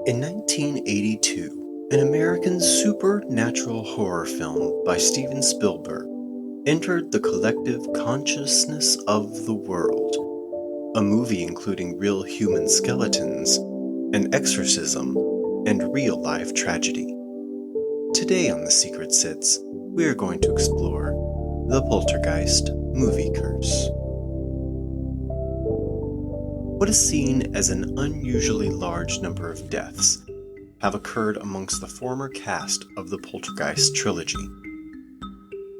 In 1982, an American supernatural horror film by Steven Spielberg entered the collective consciousness of the world. A movie including real human skeletons, an exorcism, and real-life tragedy. Today on The Secret Sits, we are going to explore the Poltergeist Movie Curse. What is seen as an unusually large number of deaths have occurred amongst the former cast of the Poltergeist trilogy.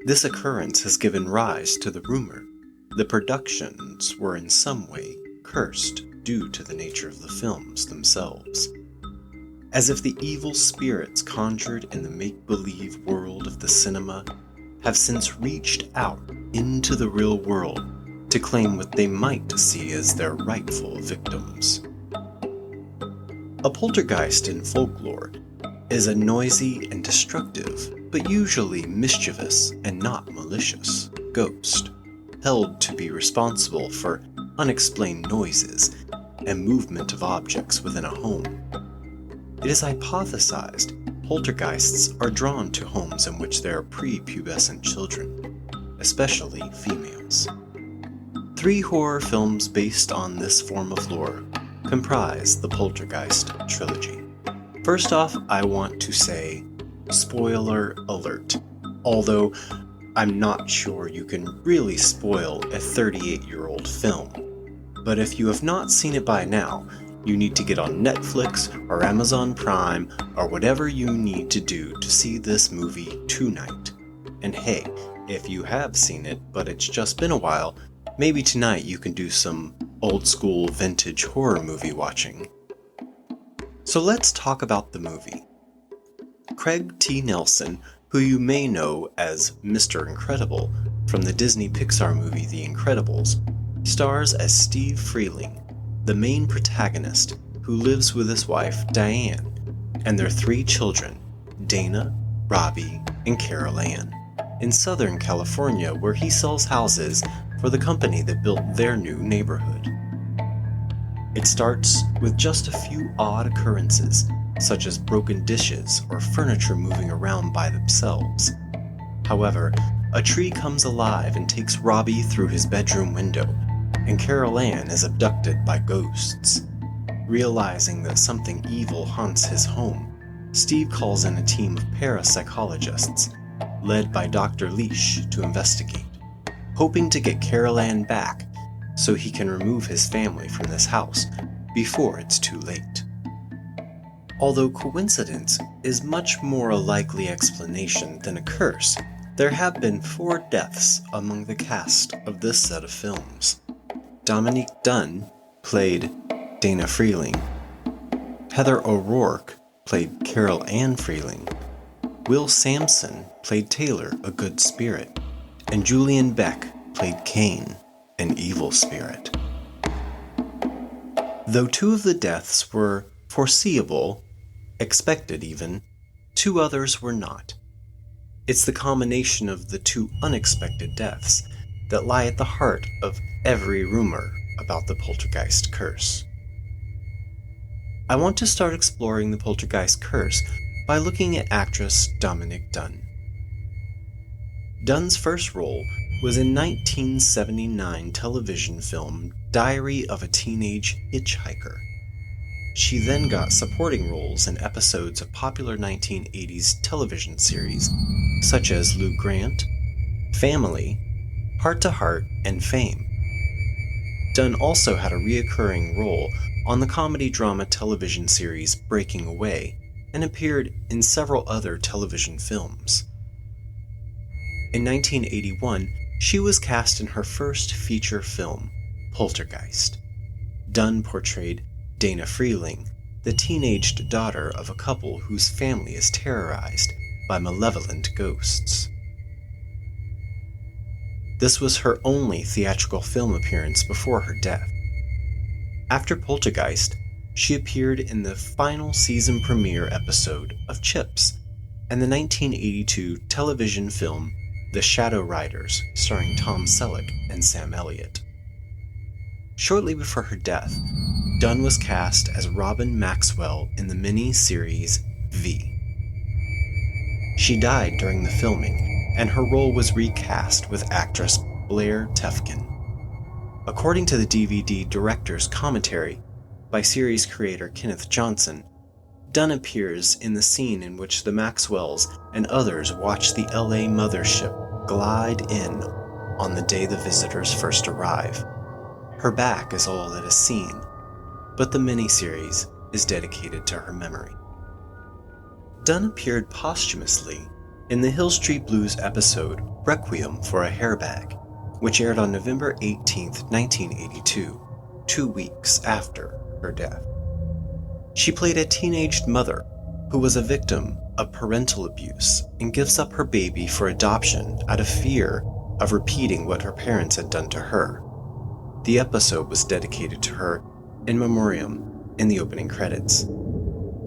This occurrence has given rise to the rumor the productions were in some way cursed due to the nature of the films themselves. As if the evil spirits conjured in the make-believe world of the cinema have since reached out into the real world to claim what they might see as their rightful victims. A poltergeist in folklore is a noisy and destructive, but usually mischievous and not malicious, ghost, held to be responsible for unexplained noises and movement of objects within a home. It is hypothesized poltergeists are drawn to homes in which there are prepubescent children, especially females. 3 horror films based on this form of lore comprise the Poltergeist trilogy. First off, I want to say, spoiler alert, although I'm not sure you can really spoil a 38-year-old film. But if you have not seen it by now, you need to get on Netflix or Amazon Prime or whatever you need to do to see this movie tonight. And hey, if you have seen it, but it's just been a while, maybe tonight you can do some old-school vintage horror movie watching. So let's talk about the movie. Craig T. Nelson, who you may know as Mr. Incredible from the Disney Pixar movie The Incredibles, stars as Steve Freeling, the main protagonist who lives with his wife Diane and their 3 children, Dana, Robbie, and Carol Ann, in Southern California, where he sells houses for the company that built their new neighborhood. It starts with just a few odd occurrences, such as broken dishes or furniture moving around by themselves. However, a tree comes alive and takes Robbie through his bedroom window, and Carol Ann is abducted by ghosts. Realizing that something evil haunts his home, Steve calls in a team of parapsychologists, led by Dr. Leash, to investigate, hoping to get Carol Ann back so he can remove his family from this house before it's too late. Although coincidence is much more a likely explanation than a curse, there have been 4 deaths among the cast of this set of films. Dominic Dunn played Dana Freeling, Heather O'Rourke played Carol Ann Freeling, Will Sampson played Taylor, a good spirit, and Julian Beck played Cain, an evil spirit. Though 2 of the deaths were foreseeable, expected even, 2 others were not. It's the combination of the 2 unexpected deaths that lie at the heart of every rumor about the Poltergeist curse. I want to start exploring the Poltergeist curse by looking at actress Dominic Dunn. Dunn's first role was in 1979 television film Diary of a Teenage Hitchhiker. She then got supporting roles in episodes of popular 1980s television series such as Lou Grant, Family, Heart to Heart, and Fame. Dunn also had a reoccurring role on the comedy drama television series Breaking Away and appeared in several other television films. In 1981, she was cast in her first feature film, Poltergeist. Dunn portrayed Dana Freeling, the teenaged daughter of a couple whose family is terrorized by malevolent ghosts. This was her only theatrical film appearance before her death. After Poltergeist, she appeared in the final season premiere episode of Chips and the 1982 television film The Shadow Riders, starring Tom Selleck and Sam Elliott. Shortly before her death, Dunne was cast as Robin Maxwell in the mini-series V. She died during the filming, and her role was recast with actress Blair Tefkin. According to the DVD director's commentary by series creator Kenneth Johnson, Dunne appears in the scene in which the Maxwells and others watch the LA mothership glide in on the day the visitors first arrive. Her back is all that is seen, but the miniseries is dedicated to her memory. Dunne appeared posthumously in the Hill Street Blues episode Requiem for a Hairbag, which aired on November 18, 1982, 2 weeks after her death. She played a teenaged mother who was a victim of parental abuse and gives up her baby for adoption out of fear of repeating what her parents had done to her. The episode was dedicated to her in memoriam in the opening credits.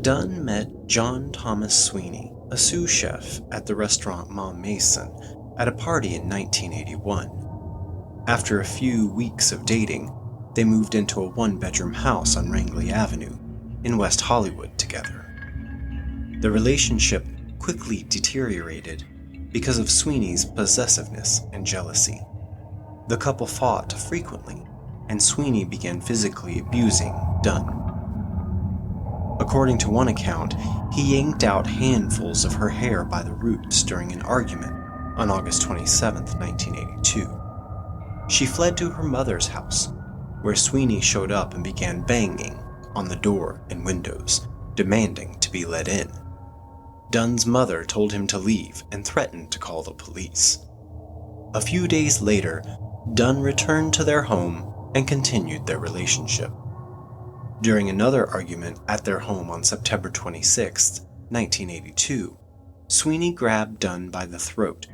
Dunne met John Thomas Sweeney, a sous chef at the restaurant Mom Mason, at a party in 1981. After a few weeks of dating, they moved into a one-bedroom house on Rangeley Avenue in West Hollywood together. The relationship quickly deteriorated because of Sweeney's possessiveness and jealousy. The couple fought frequently, and Sweeney began physically abusing Dunne. According to one account, he yanked out handfuls of her hair by the roots during an argument on August 27, 1982. She fled to her mother's house, where Sweeney showed up and began banging on the door and windows, demanding to be let in. Dunne's mother told him to leave and threatened to call the police. A few days later, Dunne returned to their home and continued their relationship. During another argument at their home on September 26, 1982, Sweeney grabbed Dunne by the throat,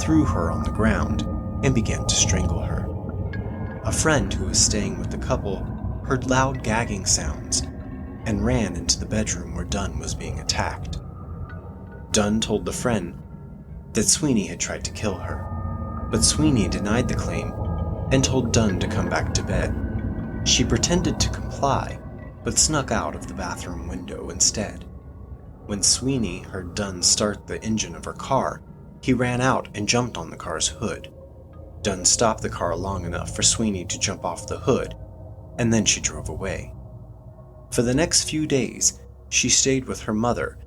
threw her on the ground, and began to strangle her. A friend who was staying with the couple heard loud gagging sounds and ran into the bedroom where Dunne was being attacked. Dunne told the friend that Sweeney had tried to kill her, but Sweeney denied the claim and told Dunne to come back to bed. She pretended to comply, but snuck out of the bathroom window instead. When Sweeney heard Dunne start the engine of her car, he ran out and jumped on the car's hood. Dunne stopped the car long enough for Sweeney to jump off the hood, and then she drove away. For the next few days, she stayed with her mother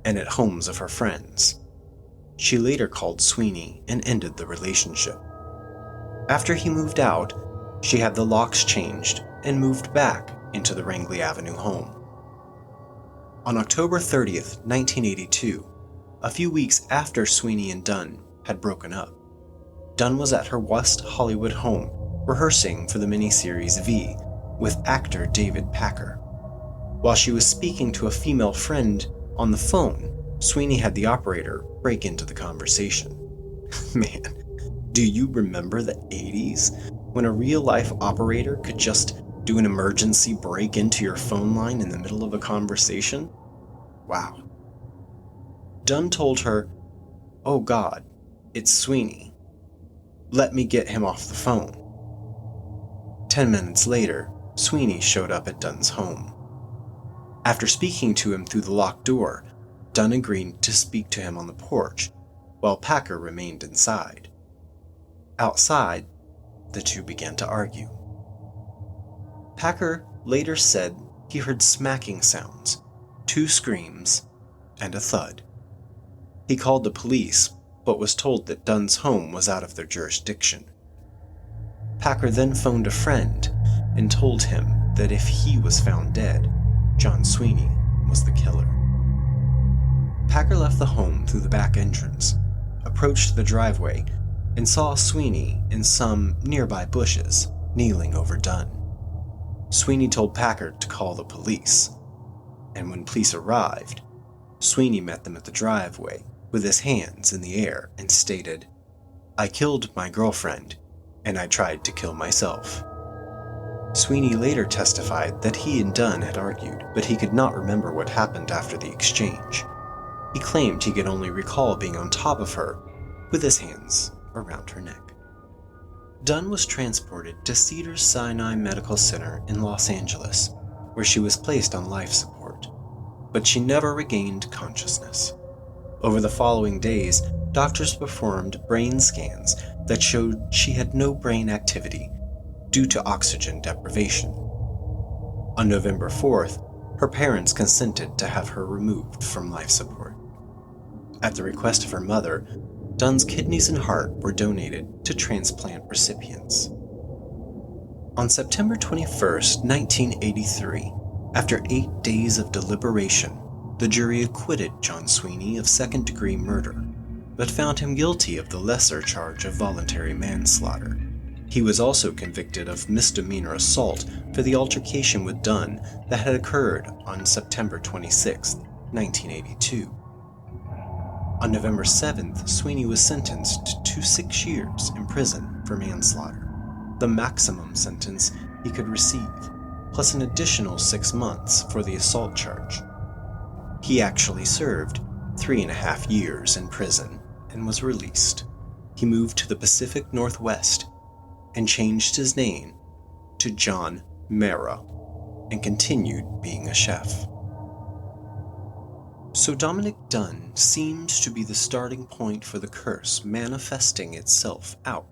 and at homes of her friends. She later called Sweeney and ended the relationship. After he moved out, she had the locks changed and moved back into the Rangeley Avenue home. On October 30th, 1982, a few weeks after Sweeney and Dunne had broken up, Dunne was at her West Hollywood home rehearsing for the miniseries V with actor David Packer. While she was speaking to a female friend on the phone, Sweeney had the operator break into the conversation. Man, do you remember the 80s when a real-life operator could just do an emergency break into your phone line in the middle of a conversation? Wow. Dunne told her, "Oh God, it's Sweeney. Let me get him off the phone." 10 minutes later, Sweeney showed up at Dunne's home. After speaking to him through the locked door, Dunne agreed to speak to him on the porch, while Packer remained inside. Outside, the two began to argue. Packer later said he heard smacking sounds, 2 screams, and a thud. He called the police, but was told that Dunne's home was out of their jurisdiction. Packer then phoned a friend and told him that if he was found dead, John Sweeney was the killer. Packer left the home through the back entrance, approached the driveway, and saw Sweeney in some nearby bushes, kneeling over Dunne. Sweeney told Packer to call the police, and when police arrived, Sweeney met them at the driveway with his hands in the air and stated, "I killed my girlfriend, and I tried to kill myself." Sweeney later testified that he and Dunne had argued, but he could not remember what happened after the exchange. He claimed he could only recall being on top of her, with his hands around her neck. Dunne was transported to Cedars-Sinai Medical Center in Los Angeles, where she was placed on life support, but she never regained consciousness. Over the following days, doctors performed brain scans that showed she had no brain activity due to oxygen deprivation. On November 4th, her parents consented to have her removed from life support. At the request of her mother, Dunne's kidneys and heart were donated to transplant recipients. On September 21, 1983, after 8 days of deliberation, the jury acquitted John Sweeney of second-degree murder, but found him guilty of the lesser charge of voluntary manslaughter. He was also convicted of misdemeanor assault for the altercation with Dunne that had occurred on September 26, 1982. On November 7th, Sweeney was sentenced to 6 years in prison for manslaughter, the maximum sentence he could receive, plus an additional 6 months for the assault charge. He actually served 3.5 years in prison and was released. He moved to the Pacific Northwest and changed his name to John Mara and continued being a chef. So Dominic Dunne seems to be the starting point for the curse manifesting itself out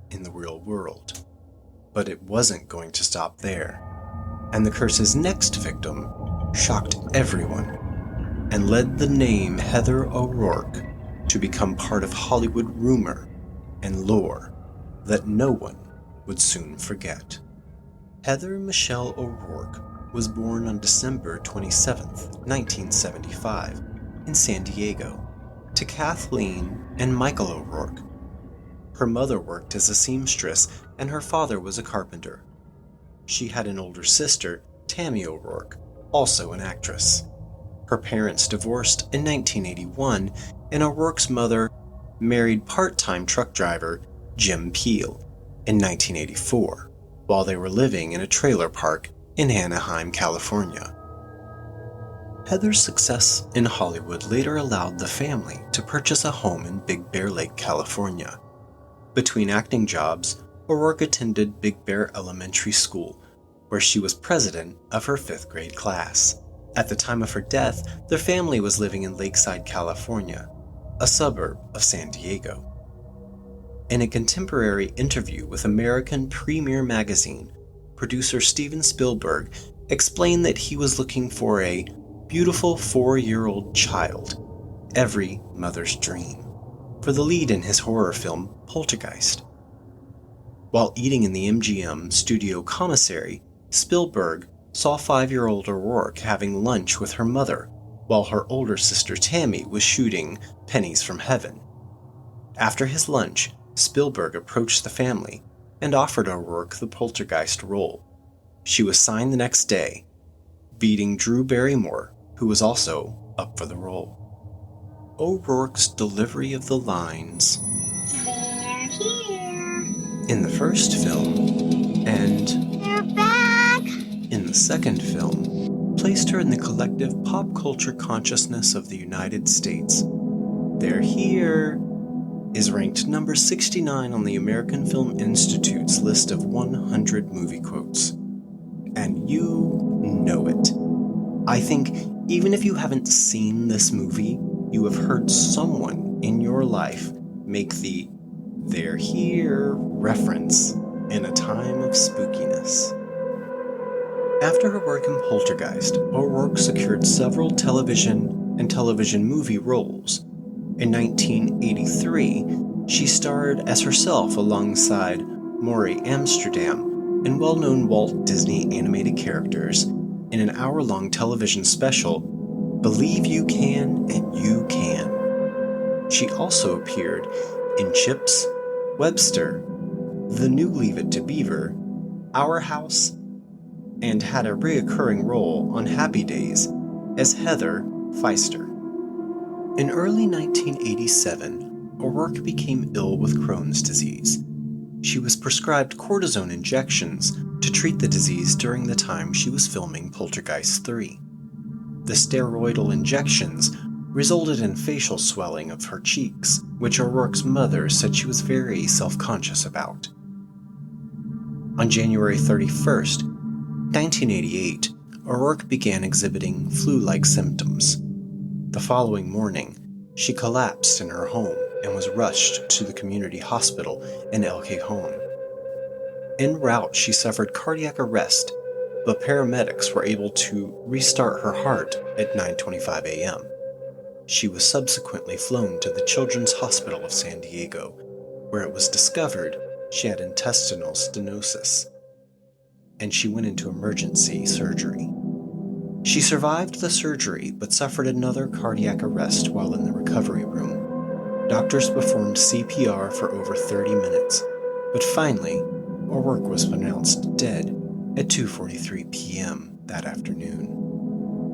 in the real world. But it wasn't going to stop there, and the curse's next victim shocked everyone and led the name Heather O'Rourke to become part of Hollywood rumor and lore that no one would soon forget. Heather Michelle O'Rourke was born on December 27, 1975, in San Diego, to Kathleen and Michael O'Rourke. Her mother worked as a seamstress and her father was a carpenter. She had an older sister, Tammy O'Rourke, also an actress. Her parents divorced in 1981, and O'Rourke's mother married part-time truck driver Jim Peel in 1984, while they were living in a trailer park in Anaheim, California. Heather's success in Hollywood later allowed the family to purchase a home in Big Bear Lake, California. Between acting jobs, O'Rourke attended Big Bear Elementary School, where she was president of her 5th grade class. At the time of her death, their family was living in Lakeside, California, a suburb of San Diego. In a contemporary interview with American Premiere Magazine, producer Steven Spielberg explained that he was looking for a beautiful 4-year-old child, every mother's dream, for the lead in his horror film Poltergeist. While eating in the MGM studio commissary, Spielberg saw 5-year-old O'Rourke having lunch with her mother, while her older sister Tammy was shooting Pennies from Heaven. After his lunch, Spielberg approached the family and offered O'Rourke the Poltergeist role. She was signed the next day, beating Drew Barrymore, who was also up for the role. O'Rourke's delivery of the lines, "They're here," in the first film, and "They're back," in the second film, placed her in the collective pop culture consciousness of the United States. "They're here" is ranked number 69 on the American Film Institute's list of 100 movie quotes. And you know it. I think even if you haven't seen this movie, you have heard someone in your life make the "they're here" reference in a time of spookiness. After her work in Poltergeist, O'Rourke secured several television and television movie roles. In 1983, she starred as herself alongside Maury Amsterdam and well-known Walt Disney animated characters in an hour-long television special, Believe You Can and You Can. She also appeared in Chips, Webster, The New Leave It to Beaver, Our House, and had a reoccurring role on Happy Days as Heather Feister. In early 1987, O'Rourke became ill with Crohn's disease. She was prescribed cortisone injections to treat the disease during the time she was filming Poltergeist 3. The steroidal injections resulted in facial swelling of her cheeks, which O'Rourke's mother said she was very self-conscious about. On January 31st, 1988, O'Rourke began exhibiting flu-like symptoms. The following morning, she collapsed in her home and was rushed to the community hospital in El Cajon. En route, she suffered cardiac arrest, but paramedics were able to restart her heart at 9:25 a.m. She was subsequently flown to the Children's Hospital of San Diego, where it was discovered she had intestinal stenosis, and she went into emergency surgery. She survived the surgery, but suffered another cardiac arrest while in the recovery room. Doctors performed CPR for over 30 minutes, but finally, O'Rourke was pronounced dead at 2:43 p.m. that afternoon.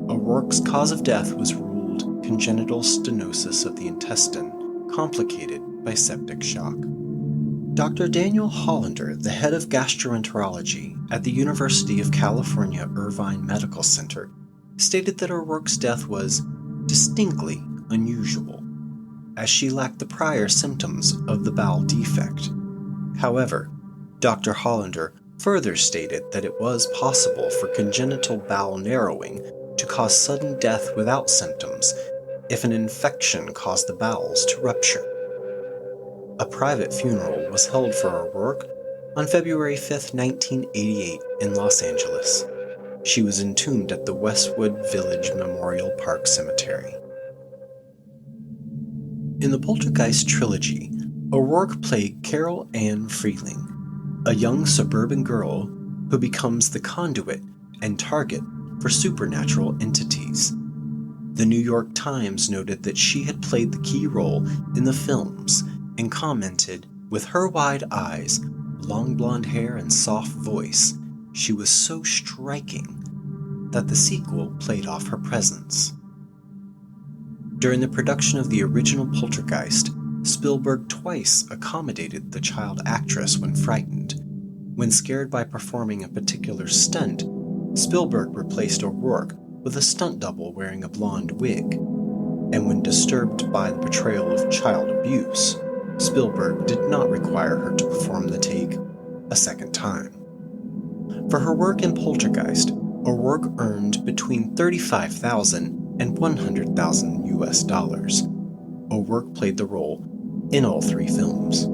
O'Rourke's cause of death was ruled congenital stenosis of the intestine, complicated by septic shock. Dr. Daniel Hollander, the head of gastroenterology at the University of California Irvine Medical Center, stated that O'Rourke's death was distinctly unusual, as she lacked the prior symptoms of the bowel defect. However, Dr. Hollander further stated that it was possible for congenital bowel narrowing to cause sudden death without symptoms if an infection caused the bowels to rupture. A private funeral was held for O'Rourke on February 5, 1988 in Los Angeles. She was entombed at the Westwood Village Memorial Park Cemetery. In the Poltergeist trilogy, O'Rourke played Carol Ann Freeling, a young suburban girl who becomes the conduit and target for supernatural entities. The New York Times noted that she had played the key role in the films and commented, with her wide eyes, long blonde hair, and soft voice, she was so striking that the sequel played off her presence. During the production of the original Poltergeist, Spielberg twice accommodated the child actress when frightened. When scared by performing a particular stunt, Spielberg replaced O'Rourke with a stunt double wearing a blonde wig. And when disturbed by the portrayal of child abuse, Spielberg did not require her to perform the take a second time. For her work in Poltergeist, O'Rourke earned between $35,000 and $100,000 US. O'Rourke played the role in all three films.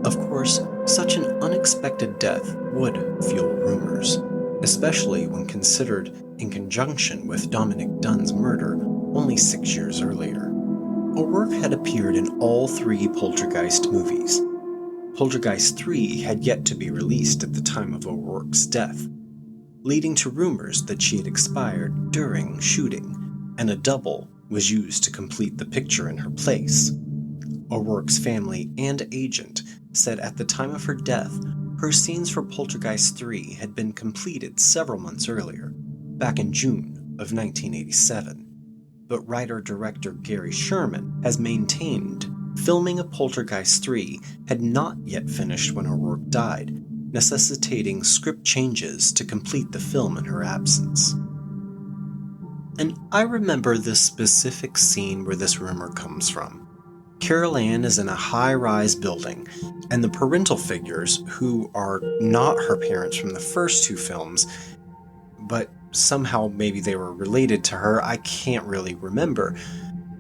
Of course, such an unexpected death would fuel rumors, especially when considered in conjunction with Dominic Dunne's murder only 6 years earlier. O'Rourke had appeared in all three Poltergeist movies. Poltergeist 3 had yet to be released at the time of O'Rourke's death, leading to rumors that she had expired during shooting, and a double was used to complete the picture in her place. O'Rourke's family and agent said at the time of her death, her scenes for Poltergeist 3 had been completed several months earlier, back in June of 1987. But writer-director Gary Sherman has maintained filming of Poltergeist 3 had not yet finished when O'Rourke died, necessitating script changes to complete the film in her absence. And I remember this specific scene where this rumor comes from. Carol Ann is in a high-rise building, and the parental figures, who are not her parents from the first two films, but somehow maybe they were related to her, I can't really remember.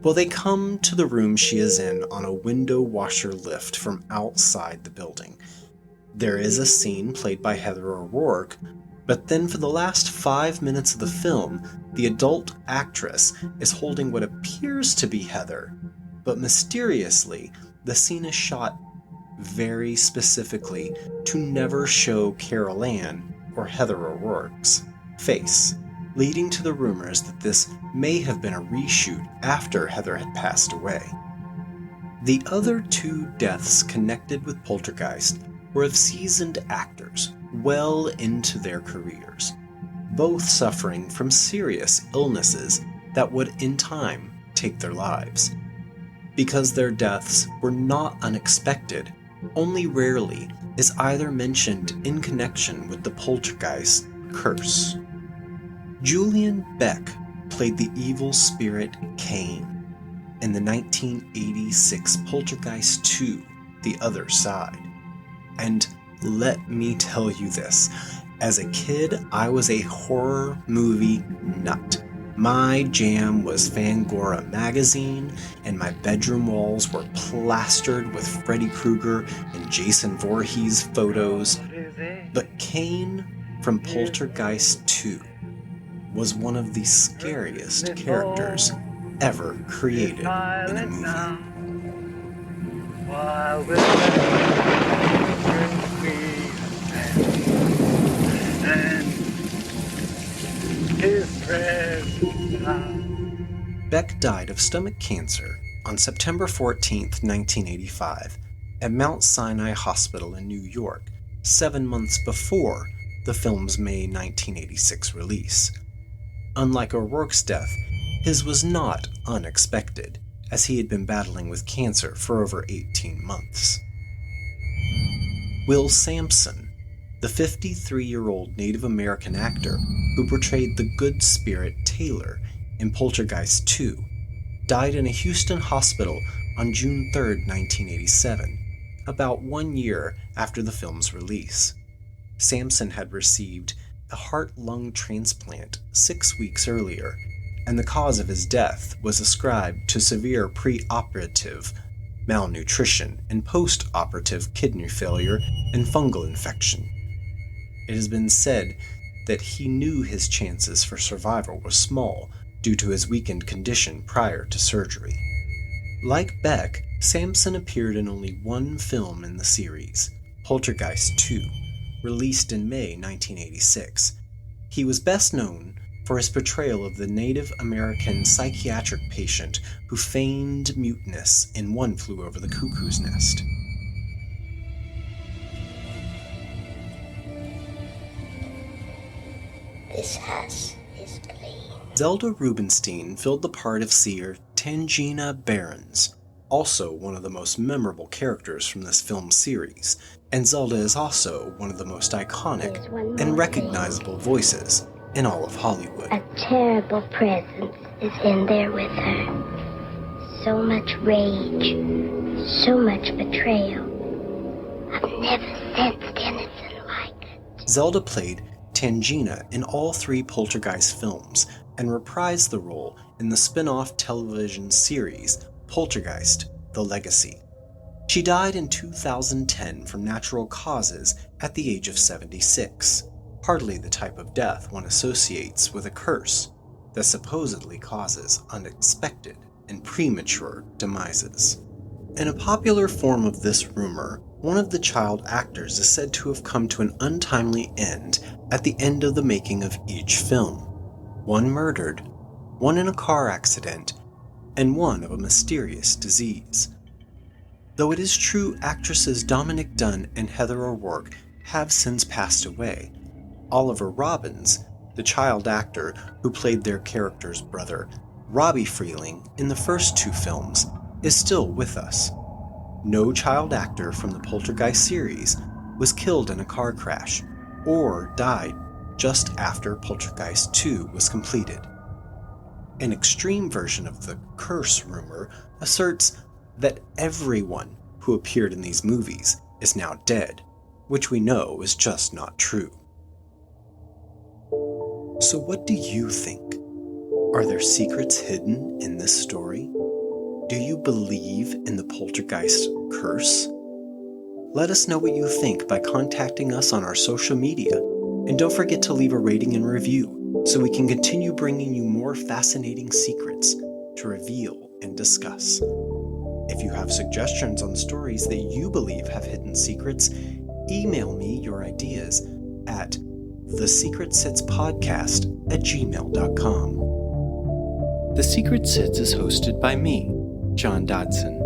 Well, they come to the room she is in on a window washer lift from outside the building. There is a scene played by Heather O'Rourke, but then for the last 5 minutes of the film, the adult actress is holding what appears to be Heather, but mysteriously, the scene is shot very specifically to never show Carol Ann or Heather O'Rourke's face, leading to the rumors that this may have been a reshoot after Heather had passed away. The other two deaths connected with Poltergeist were of seasoned actors well into their careers, both suffering from serious illnesses that would in time take their lives. Because their deaths were not unexpected, only rarely is either mentioned in connection with the Poltergeist curse. Julian Beck played the evil spirit Cain in the 1986 Poltergeist 2, The Other Side, and let me tell you this. As a kid, I was a horror movie nut. My jam was Fangoria magazine, and my bedroom walls were plastered with Freddy Krueger and Jason Voorhees photos. But Kane from Poltergeist 2 was one of the scariest characters ever created in a movie. Beck died of stomach cancer on September 14, 1985, at Mount Sinai Hospital in New York, 7 months before the film's May 1986 release. Unlike O'Rourke's death, his was not unexpected, as he had been battling with cancer for over 18 months. Will Sampson, the 53-year-old Native American actor who portrayed the good spirit Taylor in Poltergeist 2, died in a Houston hospital on June 3, 1987, about 1 year after the film's release. Sampson had received a heart-lung transplant 6 weeks earlier, and the cause of his death was ascribed to severe pre-operative malnutrition and post-operative kidney failure and fungal infection. It has been said that he knew his chances for survival were small due to his weakened condition prior to surgery. Like Beck, Sampson appeared in only one film in the series, Poltergeist 2, released in May 1986. He was best known for his portrayal of the Native American psychiatric patient who feigned muteness in One Flew Over the Cuckoo's Nest. This house is clean. Zelda Rubinstein filled the part of seer Tangina Barons, also one of the most memorable characters from this film series, and Zelda is also one of the most iconic and recognizable voices in all of Hollywood. A terrible presence is in there with her. So much rage, so much betrayal. I've never sensed anything like it. Zelda played Tangina in all 3 Poltergeist films and reprised the role in the spin-off television series Poltergeist: The Legacy. She died in 2010 from natural causes at the age of 76, hardly the type of death one associates with a curse that supposedly causes unexpected and premature demises. In a popular form of this rumor, one of the child actors is said to have come to an untimely end at the end of the making of each film. One murdered, one in a car accident, and one of a mysterious disease. Though it is true actresses Dominic Dunn and Heather O'Rourke have since passed away, Oliver Robbins, the child actor who played their character's brother, Robbie Freeling, in the first 2 films, is still with us. No child actor from the Poltergeist series was killed in a car crash or died just after Poltergeist 2 was completed. An extreme version of the curse rumor asserts that everyone who appeared in these movies is now dead, which we know is just not true. So what do you think? Are there secrets hidden in this story? Do you believe in the Poltergeist curse? Let us know what you think by contacting us on our social media, and don't forget to leave a rating and review so we can continue bringing you more fascinating secrets to reveal and discuss. If you have suggestions on stories that you believe have hidden secrets, email me your ideas at TheSecretSitsPodcast@gmail.com. The Secret Sits is hosted by me, John Dodson.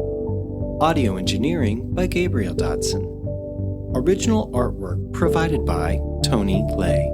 Audio engineering by Gabriel Dodson. Original artwork provided by Tony Lay.